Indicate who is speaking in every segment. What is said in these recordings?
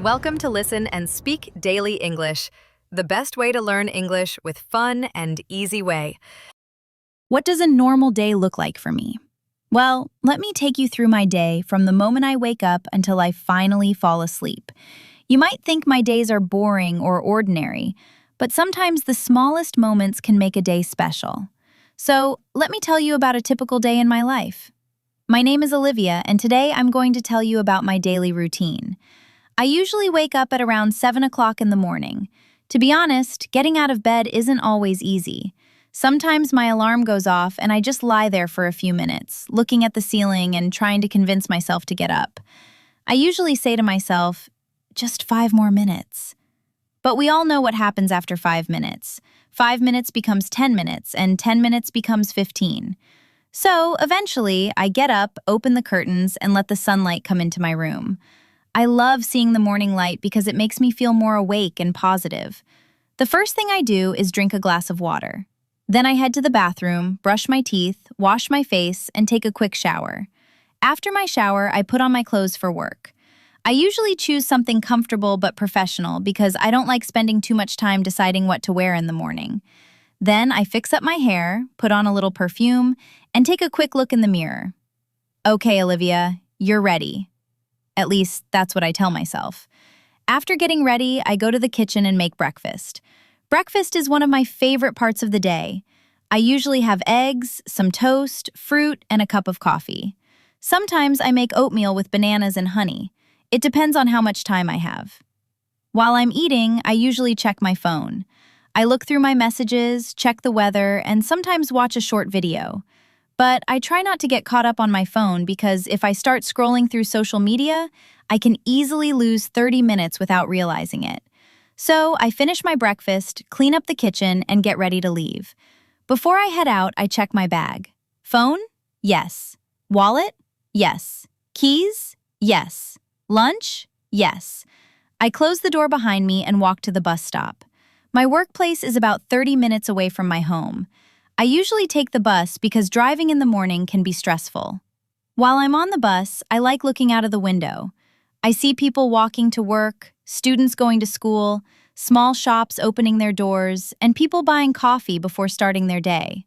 Speaker 1: Welcome to Listen and Speak Daily English, the best way to learn English with fun and easy way.
Speaker 2: What does a normal day look like for me? Well, let me take you through my day from the moment I wake up until I finally fall asleep. You might think my days are boring or ordinary, but sometimes the smallest moments can make a day special. So, let me tell you about a typical day in my life. My name is Olivia, and today I'm going to tell you about my daily routine. I usually wake up at around 7 o'clock in the morning. To be honest, getting out of bed isn't always easy. Sometimes my alarm goes off and I just lie there for a few minutes, looking at the ceiling and trying to convince myself to get up. I usually say to myself, just 5 more minutes. But we all know what happens after 5 minutes. 5 minutes becomes 10 minutes, and 10 minutes becomes 15. So, eventually, I get up, open the curtains, and let the sunlight come into my room. I love seeing the morning light because it makes me feel more awake and positive. The first thing I do is drink a glass of water. Then I head to the bathroom, brush my teeth, wash my face, and take a quick shower. After my shower, I put on my clothes for work. I usually choose something comfortable but professional because I don't like spending too much time deciding what to wear in the morning. Then I fix up my hair, put on a little perfume, and take a quick look in the mirror. Okay, Olivia, you're ready. At least, that's what I tell myself. After getting ready, I go to the kitchen and make breakfast. Breakfast is one of my favorite parts of the day. I usually have eggs, some toast, fruit, and a cup of coffee. Sometimes I make oatmeal with bananas and honey. It depends on how much time I have. While I'm eating, I usually check my phone. I look through my messages, check the weather, and sometimes watch a short video. But I try not to get caught up on my phone because if I start scrolling through social media, I can easily lose 30 minutes without realizing it. So I finish my breakfast, clean up the kitchen, and get ready to leave. Before I head out, I check my bag. Phone? Yes. Wallet? Yes. Keys? Yes. Lunch? Yes. I close the door behind me and walk to the bus stop. My workplace is about 30 minutes away from my home. I usually take the bus because driving in the morning can be stressful. While I'm on the bus, I like looking out of the window. I see people walking to work, students going to school, small shops opening their doors, and people buying coffee before starting their day.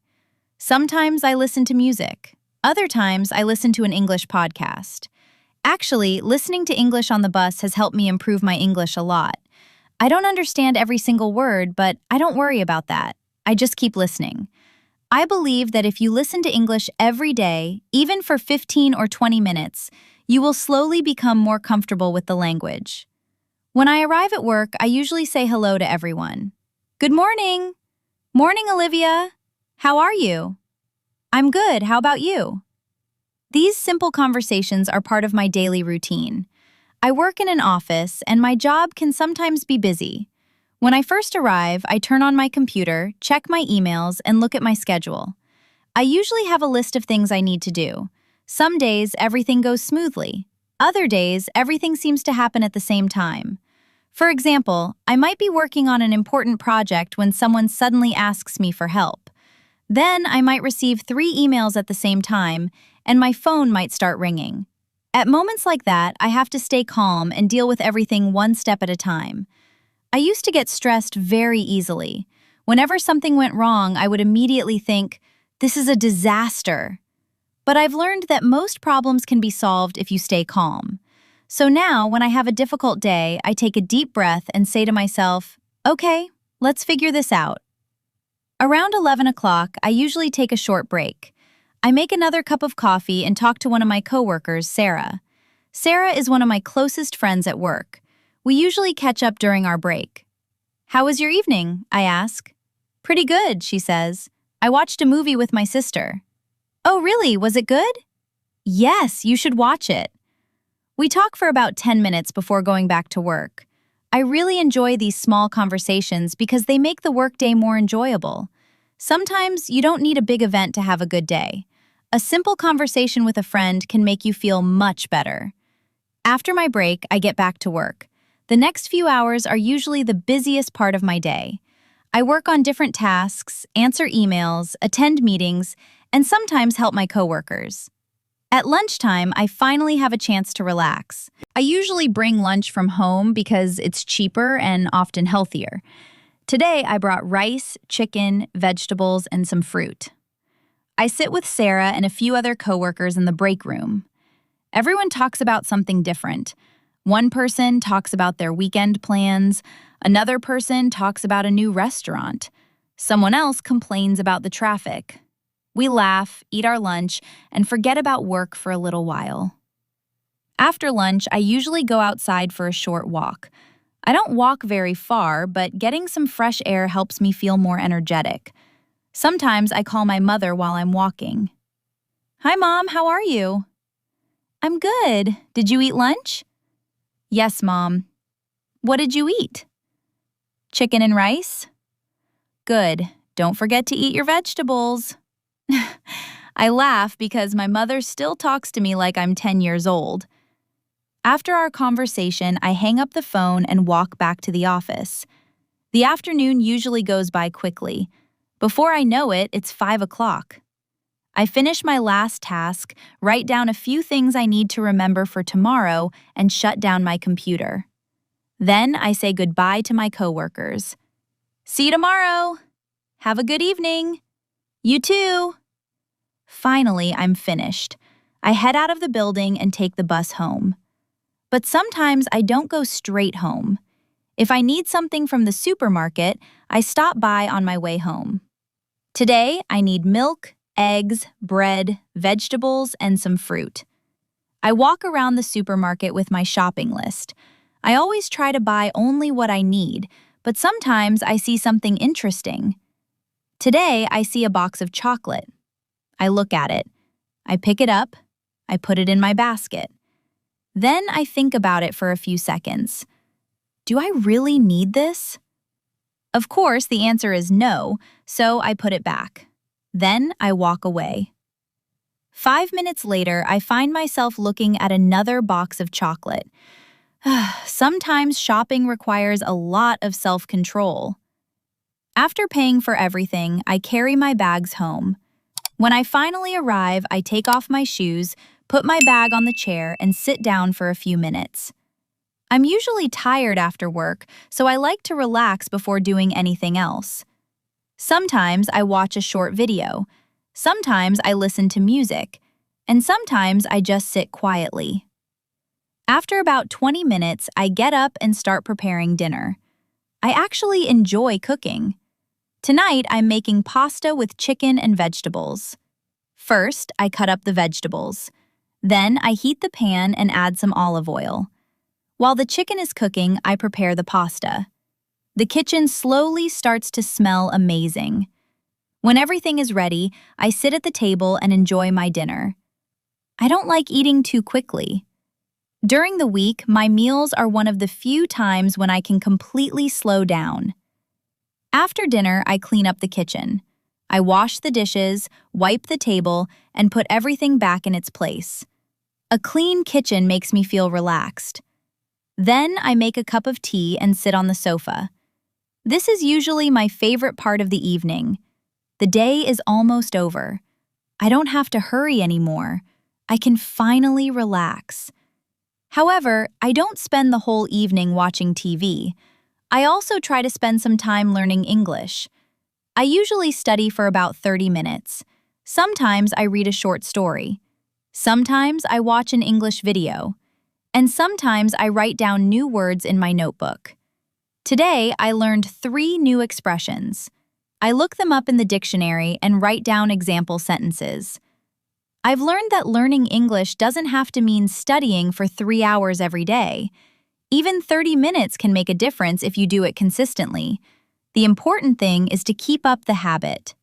Speaker 2: Sometimes I listen to music. Other times I listen to an English podcast. Actually, listening to English on the bus has helped me improve my English a lot. I don't understand every single word, but I don't worry about that. I just keep listening. I believe that if you listen to English every day, even for 15 or 20 minutes, you will slowly become more comfortable with the language. When I arrive at work, I usually say hello to everyone. Good morning. Morning, Olivia. How are you? I'm good. How about you? These simple conversations are part of my daily routine. I work in an office, and my job can sometimes be busy. When I first arrive, I turn on my computer, check my emails, and look at my schedule. I usually have a list of things I need to do. Some days, everything goes smoothly. Other days, everything seems to happen at the same time. For example, I might be working on an important project when someone suddenly asks me for help. Then I might receive 3 emails at the same time, and my phone might start ringing. At moments like that, I have to stay calm and deal with everything one step at a time. I used to get stressed very easily. Whenever something went wrong, I would immediately think, this is a disaster. But I've learned that most problems can be solved if you stay calm. So now, when I have a difficult day, I take a deep breath and say to myself, okay, let's figure this out. Around 11 o'clock, I usually take a short break. I make another cup of coffee and talk to one of my coworkers, Sarah. Sarah is one of my closest friends at work. We usually catch up during our break. How was your evening? I ask. Pretty good, she says. I watched a movie with my sister. Oh, really? Was it good? Yes, you should watch it. We talk for about 10 minutes before going back to work. I really enjoy these small conversations because they make the workday more enjoyable. Sometimes you don't need a big event to have a good day. A simple conversation with a friend can make you feel much better. After my break, I get back to work. The next few hours are usually the busiest part of my day. I work on different tasks, answer emails, attend meetings, and sometimes help my coworkers. At lunchtime, I finally have a chance to relax. I usually bring lunch from home because it's cheaper and often healthier. Today, I brought rice, chicken, vegetables, and some fruit. I sit with Sarah and a few other coworkers in the break room. Everyone talks about something different. One person talks about their weekend plans, another person talks about a new restaurant. Someone else complains about the traffic. We laugh, eat our lunch, and forget about work for a little while. After lunch, I usually go outside for a short walk. I don't walk very far, but getting some fresh air helps me feel more energetic. Sometimes I call my mother while I'm walking. "Hi, Mom, how are you?" "I'm good. Did you eat lunch?" "Yes, Mom." "What did you eat?" "Chicken and rice?" "Good. Don't forget to eat your vegetables." I laugh because my mother still talks to me like I'm 10 years old. After our conversation, I hang up the phone and walk back to the office. The afternoon usually goes by quickly. Before I know it, it's 5 o'clock. I finish my last task, write down a few things I need to remember for tomorrow, and shut down my computer. Then I say goodbye to my coworkers. "See you tomorrow." "Have a good evening." "You too." Finally, I'm finished. I head out of the building and take the bus home. But sometimes I don't go straight home. If I need something from the supermarket, I stop by on my way home. Today, I need milk, eggs, bread, vegetables, and some fruit. I walk around the supermarket with my shopping list. I always try to buy only what I need, but sometimes I see something interesting. Today, I see a box of chocolate. I look at it. I pick it up. I put it in my basket. Then I think about it for a few seconds. Do I really need this? Of course, the answer is no, so I put it back. Then I walk away. 5 minutes later, I find myself looking at another box of chocolate. Sometimes shopping requires a lot of self-control. After paying for everything, I carry my bags home. When I finally arrive, I take off my shoes, put my bag on the chair, and sit down for a few minutes. I'm usually tired after work, so I like to relax before doing anything else. Sometimes I watch a short video. Sometimes I listen to music. And sometimes I just sit quietly. After about 20 minutes, I get up and start preparing dinner. I actually enjoy cooking. Tonight, I'm making pasta with chicken and vegetables. First, I cut up the vegetables. Then, I heat the pan and add some olive oil. While the chicken is cooking, I prepare the pasta. The kitchen slowly starts to smell amazing. When everything is ready, I sit at the table and enjoy my dinner. I don't like eating too quickly. During the week, my meals are one of the few times when I can completely slow down. After dinner, I clean up the kitchen. I wash the dishes, wipe the table, and put everything back in its place. A clean kitchen makes me feel relaxed. Then I make a cup of tea and sit on the sofa. This is usually my favorite part of the evening. The day is almost over. I don't have to hurry anymore. I can finally relax. However, I don't spend the whole evening watching TV. I also try to spend some time learning English. I usually study for about 30 minutes. Sometimes I read a short story. Sometimes I watch an English video. And sometimes I write down new words in my notebook. Today, I learned 3 new expressions. I look them up in the dictionary and write down example sentences. I've learned that learning English doesn't have to mean studying for 3 hours every day. Even 30 minutes can make a difference if you do it consistently. The important thing is to keep up the habit.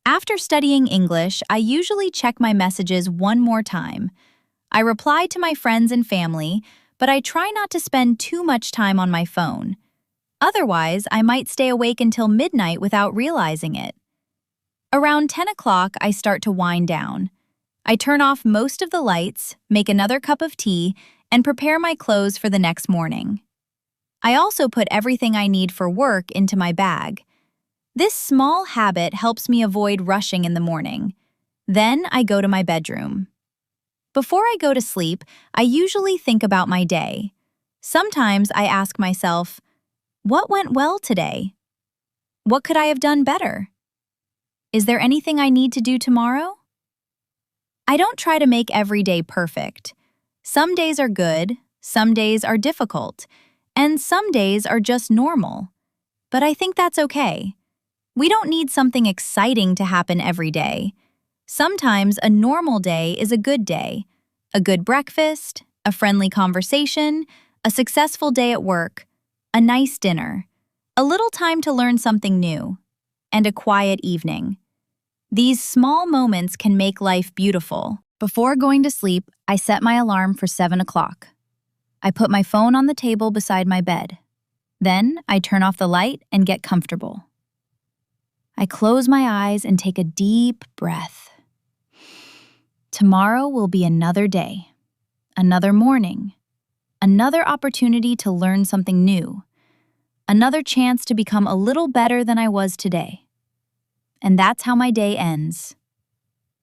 Speaker 2: After studying English, I usually check my messages one more time. I reply to my friends and family, but I try not to spend too much time on my phone. Otherwise, I might stay awake until midnight without realizing it. Around 10 o'clock, I start to wind down. I turn off most of the lights, make another cup of tea, and prepare my clothes for the next morning. I also put everything I need for work into my bag. This small habit helps me avoid rushing in the morning. Then I go to my bedroom. Before I go to sleep, I usually think about my day. Sometimes I ask myself, what went well today? What could I have done better? Is there anything I need to do tomorrow? I don't try to make every day perfect. Some days are good, some days are difficult, and some days are just normal. But I think that's okay. We don't need something exciting to happen every day. Sometimes a normal day is a good day. A good breakfast, a friendly conversation, a successful day at work, a nice dinner, a little time to learn something new, and a quiet evening. These small moments can make life beautiful. Before going to sleep, I set my alarm for 7 o'clock. I put my phone on the table beside my bed. Then I turn off the light and get comfortable. I close my eyes and take a deep breath. Tomorrow will be another day, another morning, another opportunity to learn something new, another chance to become a little better than I was today. And that's how my day ends.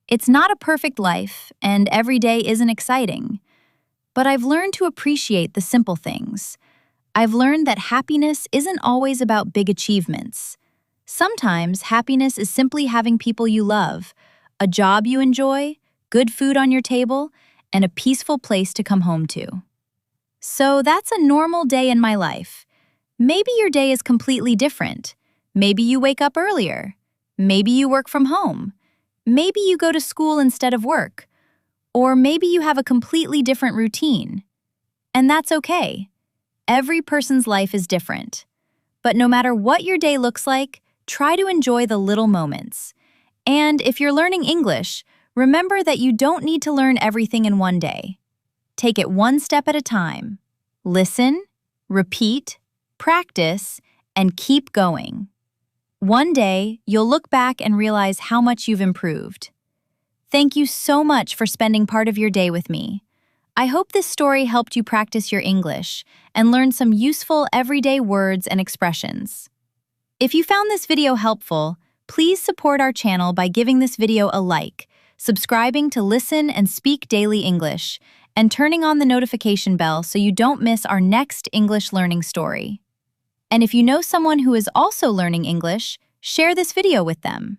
Speaker 2: It's not a perfect life, and every day isn't exciting. But I've learned to appreciate the simple things. I've learned that happiness isn't always about big achievements. Sometimes happiness is simply having people you love, a job you enjoy, good food on your table, and a peaceful place to come home to. So that's a normal day in my life. Maybe your day is completely different. Maybe you wake up earlier. Maybe you work from home. Maybe you go to school instead of work. Or maybe you have a completely different routine. And that's okay. Every person's life is different. But no matter what your day looks like, try to enjoy the little moments. And if you're learning English, remember that you don't need to learn everything in one day. Take it one step at a time. Listen, repeat, practice, and keep going. One day, you'll look back and realize how much you've improved. Thank you so much for spending part of your day with me. I hope this story helped you practice your English and learn some useful everyday words and expressions. If you found this video helpful, please support our channel by giving this video a like, subscribing to Listen and Speak Daily English, and turning on the notification bell so you don't miss our next English learning story. And if you know someone who is also learning English, share this video with them.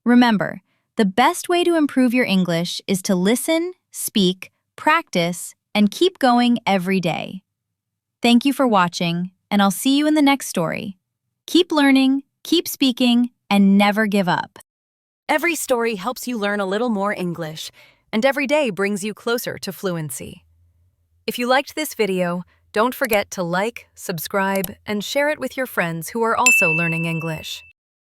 Speaker 2: Remember, the best way to improve your English is to listen, speak, practice, and keep going every day. Thank you for watching, and I'll see you in the next story. Keep learning, keep speaking, and never give up.
Speaker 1: Every story helps you learn a little more English, and every day brings you closer to fluency. If you liked this video, don't forget to like, subscribe, and share it with your friends who are also learning English.